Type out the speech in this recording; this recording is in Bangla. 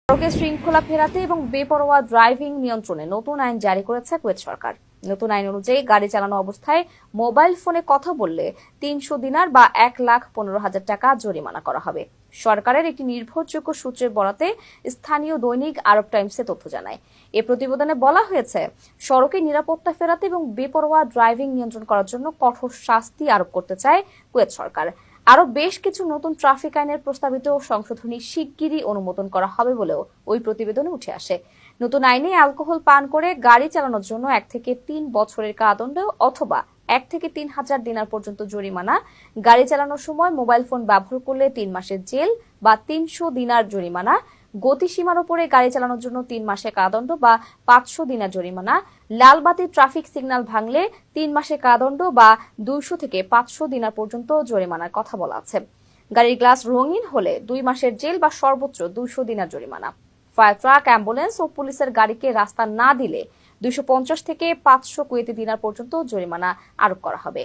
সড়কে শৃঙ্খলা ফেরাতে এবং বেপরোয়া ড্রাইভিং নিয়ন্ত্রণে নতুন আইন জারি করেছে কুয়েত সরকার। নতুন আইন অনুযায়ী গাড়ি চালানো অবস্থায় মোবাইল ফোনে কথা বললে ৩০০ দিনার বা ১,১৫,০০০ টাকা জরিমানা করা হবে। সরকারের একটি নির্ভরযোগ্য সূত্রের বরাতে স্থানীয় দৈনিক আরব টাইমসে তথ্য জানায়। এ প্রতিবেদনে বলা হয়েছে, সড়কে নিরাপত্তা ফেরাতে এবং বেপরোয়া ড্রাইভিং নিয়ন্ত্রণ করার জন্য কঠোর শাস্তি আরোপ করতে চায় কুয়েত সরকার। আরো বেশ কিছু নতুন ট্রাফিক আইনের প্রস্তাবিত সংশোধনী শিগগিরই অনুমোদন করা হবে বলেও ওই প্রতিবেদনে উঠে আসে। নতুন আইনে অ্যালকোহল পান করে গাড়ি চালানোর জন্য ১ থেকে ৩ বছরের কারাদণ্ড অথবা ১ থেকে ৩,০০০ দিনার পর্যন্ত জরিমানা, গাড়ি চালানোর সময় মোবাইল ফোন ব্যবহার করলে ৩ মাসের জেল বা ৩০০ দিনার জরিমানা, গতিসীমার উপরে গাড়ি চালানোর জন্য ৩ মাসের কারাদণ্ড বা ৫০০ দিনার জরিমানা, লাল বাতি ট্রাফিক সিগন্যাল ভাঙলে 3 মাসের কারাদণ্ড বা ২০০ থেকে ৫০০ দিনার পর্যন্ত জরিমানার কথা বলা আছে। গাড়ির গ্লাস রঙিন হলে ২ মাসের জেল বা সর্বোচ্চ ২০০ দিনার জরিমানা। ফায়ার ট্রাক, অ্যাম্বুলেন্স ও পুলিশের গাড়িকে রাস্তা না দিলে ২৫০ থেকে ৫০০ কুয়েতি দিনার পর্যন্ত জরিমানা আরোপ করা হবে।